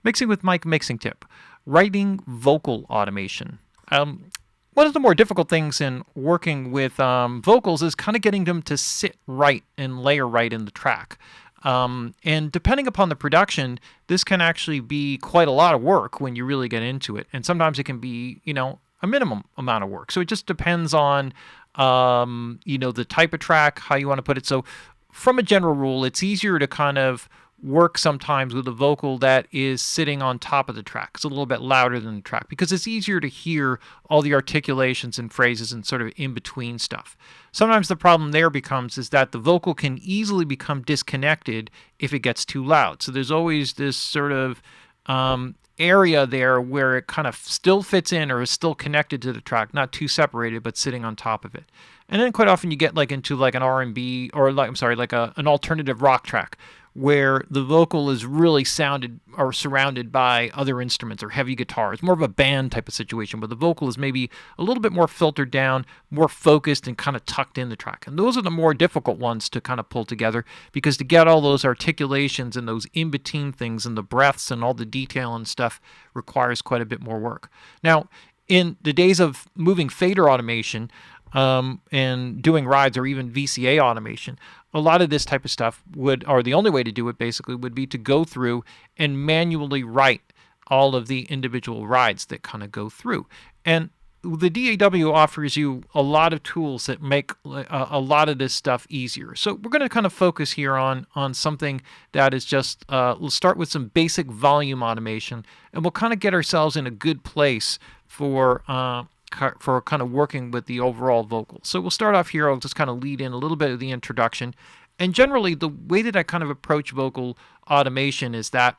Mixing with Mike mixing tip. Writing vocal automation. One of the more difficult things in working with vocals is kind of getting them to sit right and layer right in the track. And depending upon the production, this can actually be quite a lot of work when you really get into it. And sometimes it can be, a minimum amount of work. So it just depends on, the type of track, how you want to put it. So from a general rule, it's easier to kind of work sometimes with a vocal that is sitting on top of the track. It's a little bit louder than the track because it's easier to hear all the articulations and phrases and sort of in between stuff. Sometimes the problem there becomes is that the vocal can easily become disconnected if it gets too loud. So there's always this sort of area there where it kind of still fits in or is still connected to the track, not too separated, but sitting on top of it. And then quite often you get into an R&B or an alternative rock track where the vocal is really sounded or surrounded by other instruments or heavy guitars, more of a band type of situation, but the vocal is maybe a little bit more filtered down, more focused and kind of tucked in the track. And those are the more difficult ones to kind of pull together because to get all those articulations and those in-between things and the breaths and all the detail and stuff requires quite a bit more work. Now, in the days of moving fader automation, and doing rides or even VCA automation, a lot of this type of stuff the only way to do it basically would be to go through and manually write all of the individual rides that kind of go through. And the DAW offers you a lot of tools that make a lot of this stuff easier. So we're going to kind of focus here on something that is just, we'll start with some basic volume automation, and we'll kind of get ourselves in a good place for kind of working with the overall vocal. So we'll start off here. I'll just kind of lead in a little bit of the introduction. And generally, the way that I kind of approach vocal automation is that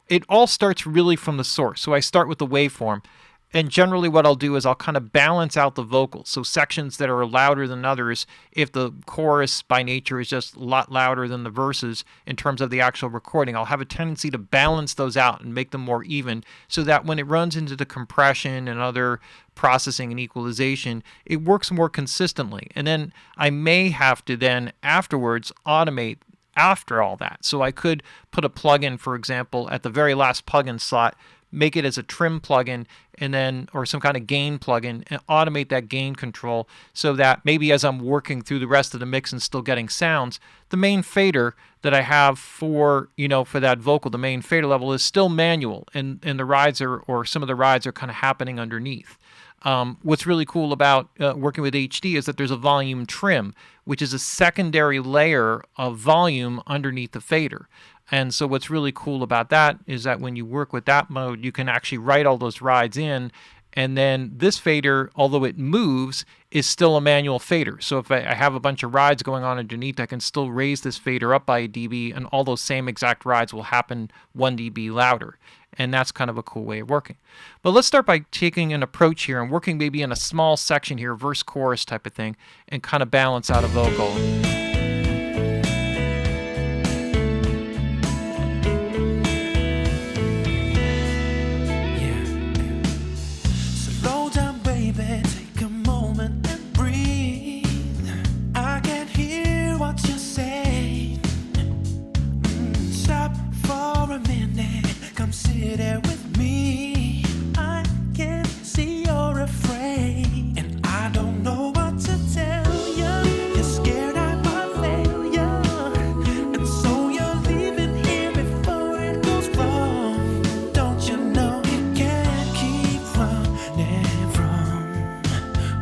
it all starts really from the source. So I start with the waveform. And generally what I'll do is I'll kind of balance out the vocals. So sections that are louder than others, if the chorus by nature is just a lot louder than the verses in terms of the actual recording, I'll have a tendency to balance those out and make them more even so that when it runs into the compression and other processing and equalization, it works more consistently. And then I may have to then afterwards automate after all that. So I could put a plugin, for example, at the very last plugin slot, make it as a trim plugin and then or some kind of gain plugin and automate that gain control so that maybe as I'm working through the rest of the mix and still getting sounds, the main fader that I have for that vocal, the main fader level is still manual and the rides or some of the rides are kind of happening underneath. What's really cool about working with HD is that there's a volume trim, which is a secondary layer of volume underneath the fader. And so what's really cool about that is that when you work with that mode, you can actually write all those rides in. And then this fader, although it moves, is still a manual fader. So if I have a bunch of rides going on underneath, I can still raise this fader up by a dB, and all those same exact rides will happen 1 dB louder. And that's kind of a cool way of working. But let's start by taking an approach here and working maybe in a small section here, verse chorus type of thing, and kind of balance out a vocal. Sit there with me. I can see you're afraid, and I don't know what to tell you. You're scared I might fail you, and so you're leaving here before it goes wrong. Don't you know you can't keep running from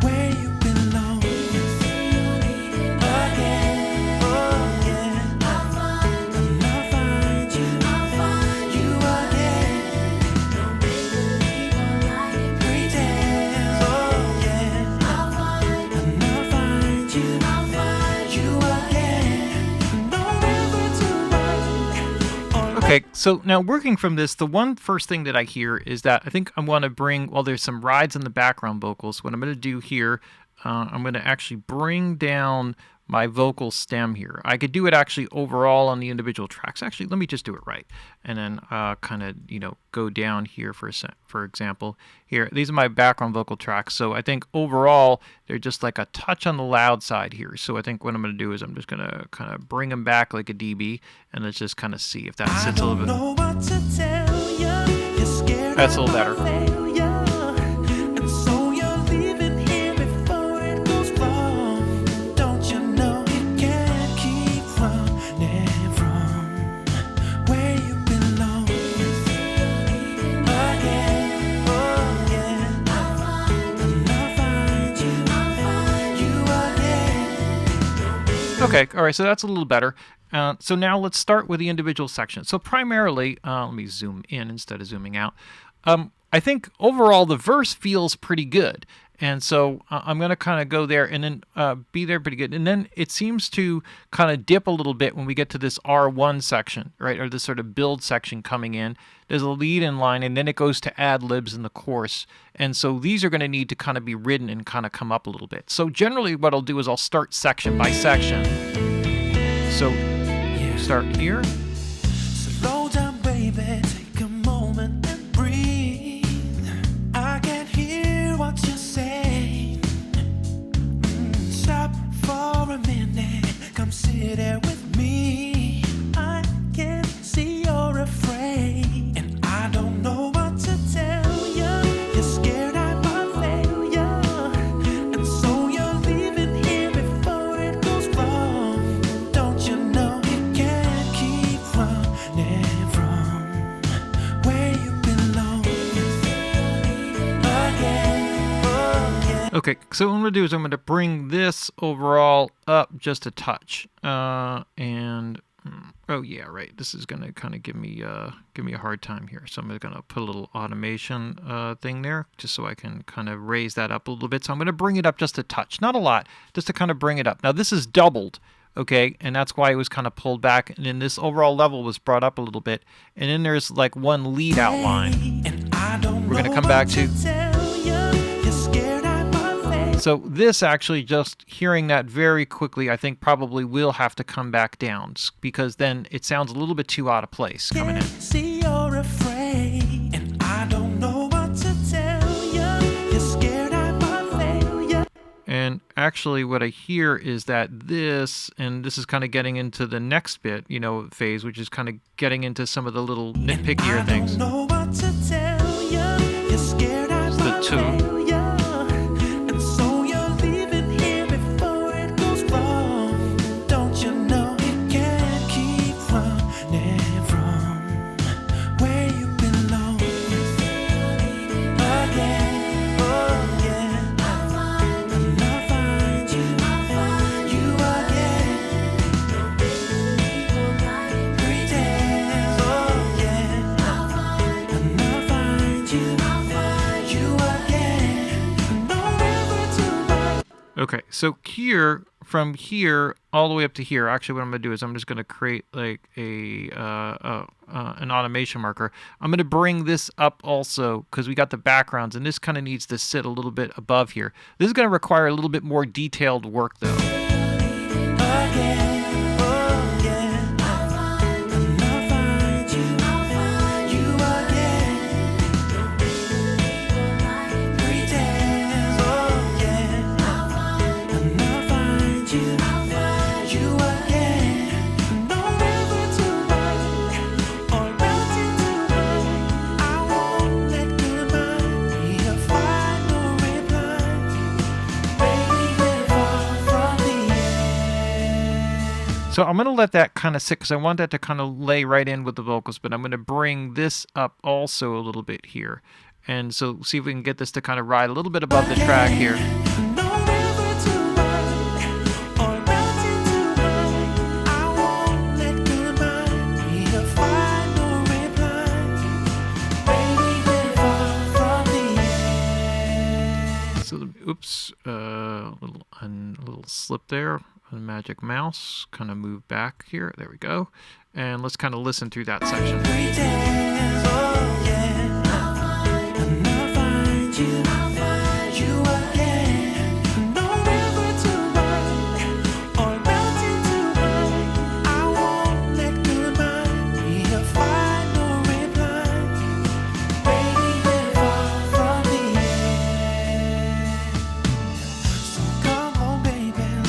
where you belong? Again, oh yeah, I'll find you. I'll find you again. Okay, so now working from this, the one first thing that I hear is that I think I want to bring, there's some rides in the background vocals. What I'm going to do here, I'm going to actually bring down my vocal stem here. I could do it actually overall on the individual tracks. Actually, let me just do it right. And then kind of, go down here for example. Here, these are my background vocal tracks. So I think overall, they're just like a touch on the loud side here. So I think what I'm going to do is I'm just going to kind of bring them back like a dB. And let's just kind of see if that sits a little bit. That's a little better. Okay, all right, so that's a little better. So now let's start with the individual sections. So primarily, let me zoom in instead of zooming out. I think overall the verse feels pretty good. And so I'm going to kind of go there and then be there pretty good. And then it seems to kind of dip a little bit when we get to this R1 section, right? Or this sort of build section coming in. There's a lead in line, and then it goes to ad libs in the chorus. And so these are going to need to kind of be ridden and kind of come up a little bit. So generally what I'll do is I'll start section by section. So start here. Slow down, baby. Take a moment and breathe. I can't hear what you're saying. Stop for a minute. Come sit there with me. I can see you're afraid, and I don't know what to tell you. You're scared I might fail you, and so you're leaving here before it goes wrong. Don't you know you can't keep running from where you belong? Okay, so what I'm going to do is I'm going to bring this overall up just a touch. Oh yeah, right. This is going to kind of give me a hard time here. So I'm going to put a little automation thing there just so I can kind of raise that up a little bit. So I'm going to bring it up just a touch, not a lot, just to kind of bring it up. Now this is doubled, okay, and that's why it was kind of pulled back. And then this overall level was brought up a little bit. And then there's like one lead outline. We're going to come back to. So this actually, just hearing that very quickly, I think probably will have to come back down because then it sounds a little bit too out of place coming in. See you're afraid, and I don't know what to tell you. You're scared I might fail you. And actually what I hear is that this, and this is kind of getting into the next bit, phase, which is kind of getting into some of the little nitpickier things. I don't know what to tell you. You're scared I It's the might two. fail you. Okay, so here, from here all the way up to here, actually what I'm going to do is I'm just going to create like an automation marker. I'm going to bring this up also because we got the backgrounds, and this kind of needs to sit a little bit above here. This is going to require a little bit more detailed work though. So I'm going to let that kind of sit because I want that to kind of lay right in with the vocals, but I'm going to bring this up also a little bit here. And so see if we can get this to kind of ride a little bit above the track here. So, oops, a little slip there. The magic mouse, kind of move back here. There we go. And let's kind of listen through that section.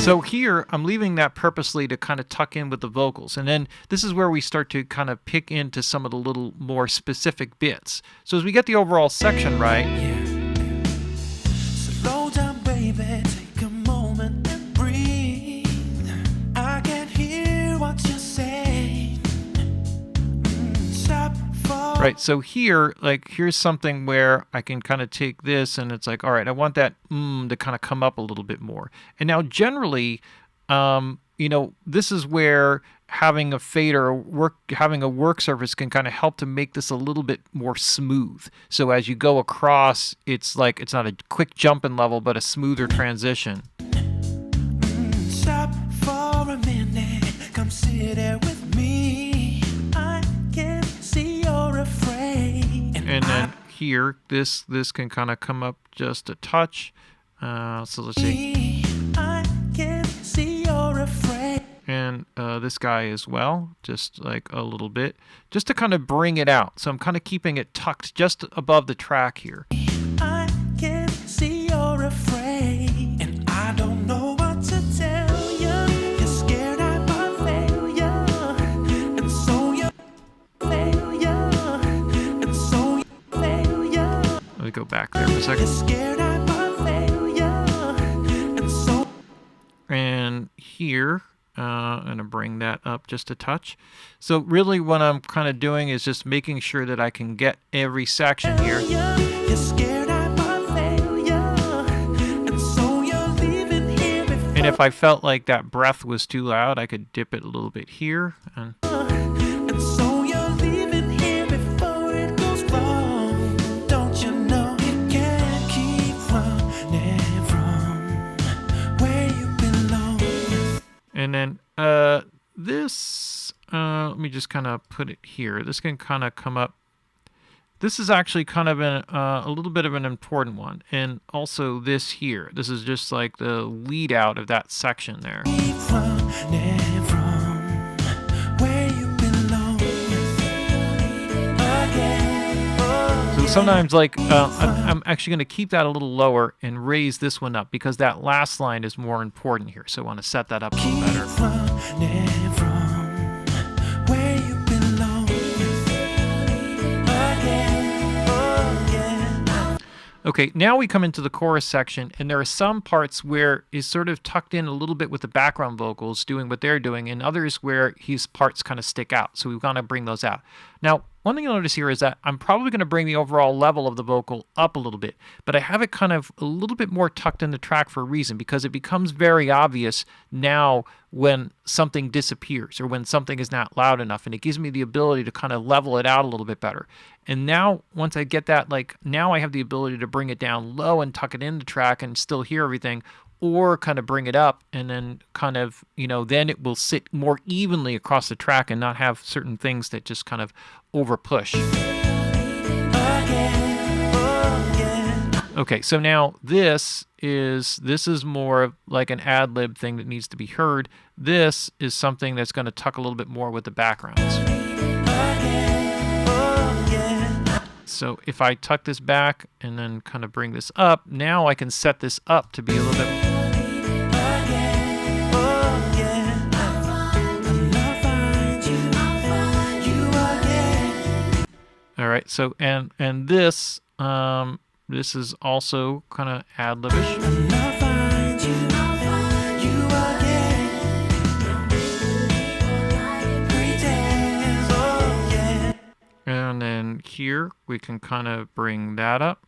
So here, I'm leaving that purposely to kind of tuck in with the vocals. And then this is where we start to kind of pick into some of the little more specific bits. So as we get the overall section right, Slow down, baby, take a moment and breathe. I can hear what you're saying. Stop for right, so here, like, here's something where I can kind of take this and it's like, all right, I want that to kind of come up a little bit more. And now generally, you know, this is where having a fader or having a work surface can kind of help to make this a little bit more smooth. So as you go across, it's like, it's not a quick jump in level, but a smoother transition. stop for a minute. Come sit there with me. I can see you're afraid. And then here, this can kind of come up just a touch. So let's see. I can see you're afraid. And this guy as well, just like a little bit, just to kind of bring it out. So I'm kind of keeping it tucked just above the track here. I can see you're afraid, and I don't know what to tell you. You're scared I might fail you, and so you fail you, and so you fail you. Let me go back there for a You're second. scared I might fail you, and so. And here, I'm going to bring that up just a touch. So really what I'm kind of doing is just making sure that I can get every section here. You're scared I might fail you, and so you're leaving here before. And if I felt like that breath was too loud, I could dip it a little bit here. And And so you're leaving here before it goes wrong. Don't you know you can't keep running from where you belong? And then this, let me just kind of put it here. This can kind of come up. This is actually kind of a little bit of an important one. And also this here. This is just like the lead out of that section there. Keep running from where you belong. Again, So sometimes, like, I'm actually going to keep that a little lower and raise this one up because that last line is more important here. So I want to set that up a little better. running from where you belong. Again. Okay, now we come into the chorus section, and there are some parts where it's sort of tucked in a little bit with the background vocals doing what they're doing, and others where his parts kind of stick out. So we want to bring those out. Now, one thing you'll notice here is that I'm probably going to bring the overall level of the vocal up a little bit, but I have it kind of a little bit more tucked in the track for a reason, because it becomes very obvious now when something disappears or when something is not loud enough, and it gives me the ability to kind of level it out a little bit better. And now, once I get that, like, now I have the ability to bring it down low and tuck it in the track and still hear everything, or kind of bring it up and then kind of, you know, then it will sit more evenly across the track and not have certain things that just kind of over push. Okay, so now this is more of like an ad-lib thing that needs to be heard. This is something that's going to tuck a little bit more with the backgrounds. So if I tuck this back and then kind of bring this up, now I can set this up to be a little bit. All right, so and this this is also kind of ad-libish. And then here we can kind of bring that up.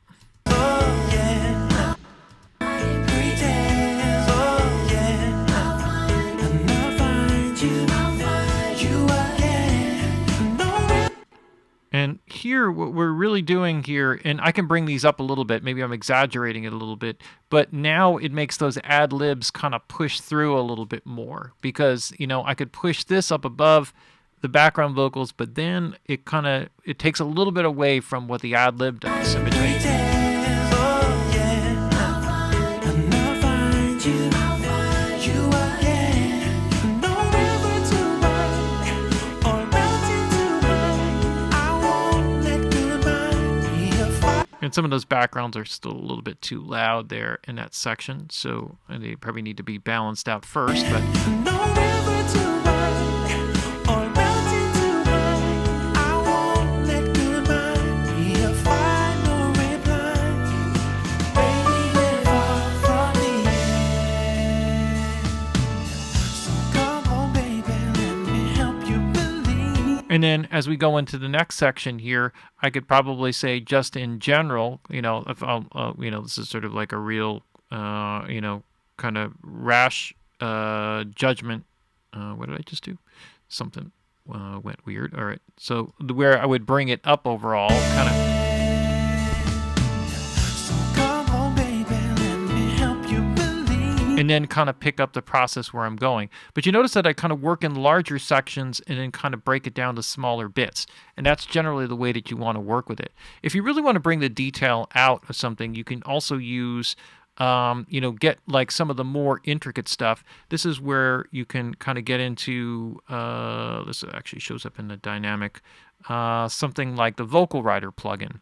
And here, what we're really doing here, and I can bring these up a little bit, maybe I'm exaggerating it a little bit, but now it makes those ad-libs kind of push through a little bit more, because, you know, I could push this up above the background vocals, but then it takes a little bit away from what the ad-lib does in between. And some of those backgrounds are still a little bit too loud there in that section, so they probably need to be balanced out first. But No river to run or mountain to climb. I won't let goodbye be a final reply. Baby, we're far from the end. So come on, baby, let me help you believe. and then as we go into the next section here, I could probably say just in general, if this is sort of like a real, kind of rash judgment. What did I just do? Something went weird. All right. So where I would bring it up overall, kind of. So come on, baby, let me help you believe. And then kind of pick up the process where I'm going. But you notice that I kind of work in larger sections and then kind of break it down to smaller bits. And that's generally the way that you want to work with it. If you really want to bring the detail out of something, you can also use, get like some of the more intricate stuff. This is where you can kind of get into, this actually shows up in the dynamic, something like the Vocal Writer plugin.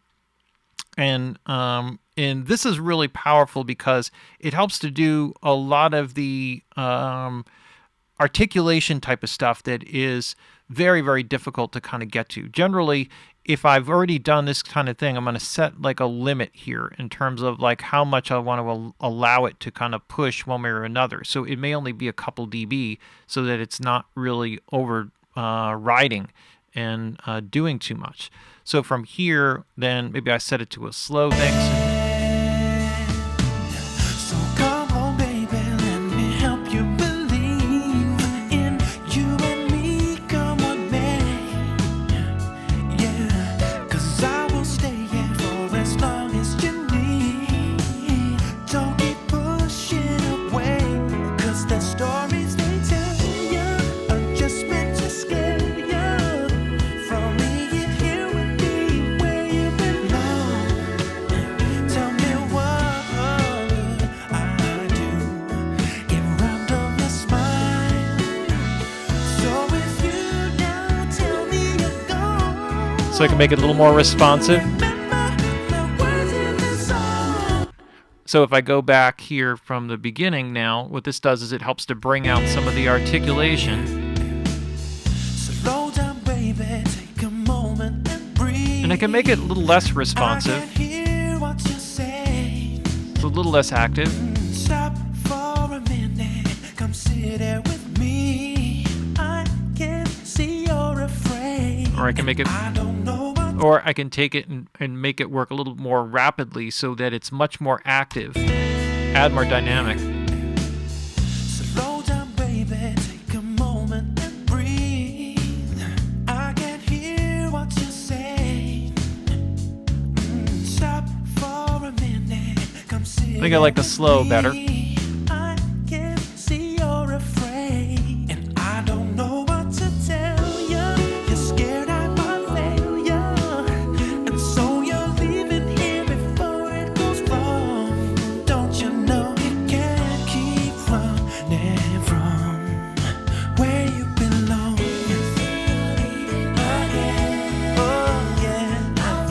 And this is really powerful because it helps to do a lot of the articulation type of stuff that is very, very difficult to kind of get to. Generally, if I've already done this kind of thing, I'm going to set like a limit here in terms of like how much I want to allow it to kind of push one way or another. So it may only be a couple dB so that it's not really over riding and doing too much. So from here, then maybe I set it to a slow thing. So come on, baby, let me help you believe in you and me. Come on, babe. Yeah, 'cause I will stay here for as long as you need. Don't keep pushing away, 'cause the stories they tell you are just meant to scare you from being here with me where you belong. Tell me what I do, get round of your smile. So if you now tell me you're gone, So I can make it a little more responsive. remember the words in the song. So if I go back here from the beginning now, what this does is it helps to bring out some of the articulation. Slow down, baby, take a moment and breathe. And I can make it a little less I responsive. can hear what you say. It's a little less active. Stop for a minute, come sit there with me. I can see you're afraid. Or I can make it, I don't know what or I can take it and make it work a little more rapidly so that it's much more active, add more dynamic. Slow down, baby, take a moment and breathe. I can hear what you say. Stop for a minute, come sit I think I like the slow better. I can see you're afraid, and I don't know what to tell you. You're scared I might fail you, and so you're leaving here before it goes wrong. Don't you know you can't keep running from where you belong? Oh yeah, I'll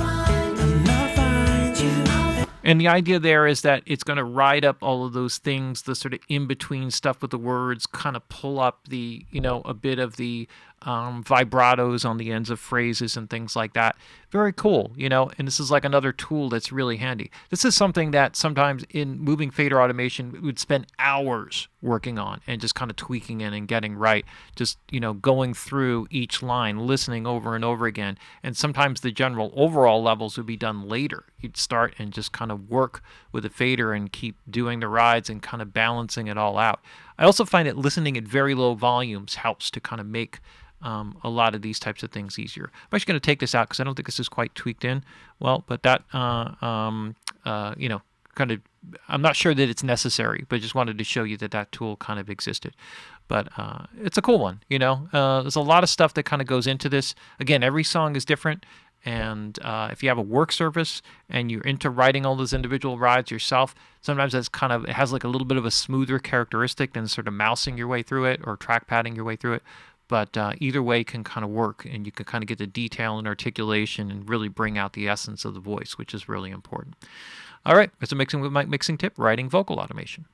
find you. And the idea there is that it's going to ride up all of those things, the sort of in-between stuff with the words, kind of pull up the, a bit of the vibratos on the ends of phrases and things like that. Very cool, and this is like another tool that's really handy. This is something that sometimes in moving fader automation, we would spend hours working on and just kind of tweaking in and getting right. Just, going through each line, listening over and over again. And sometimes the general overall levels would be done later. You'd start and just kind of work with the fader and keep doing the rides and kind of balancing it all out. I also find that listening at very low volumes helps to kind of make a lot of these types of things easier. I'm actually going to take this out because I don't think this is quite tweaked in well, but that, kind of, I'm not sure that it's necessary, but I just wanted to show you that that tool kind of existed. But it's a cool one, There's a lot of stuff that kind of goes into this. Again, every song is different. And if you have a work surface and you're into writing all those individual rides yourself, sometimes it has like a little bit of a smoother characteristic than sort of mousing your way through it or trackpadding your way through it. But either way can kind of work, and you can kind of get the detail and articulation and really bring out the essence of the voice, which is really important. All right, it's a Mixing with Mike mixing tip, writing vocal automation.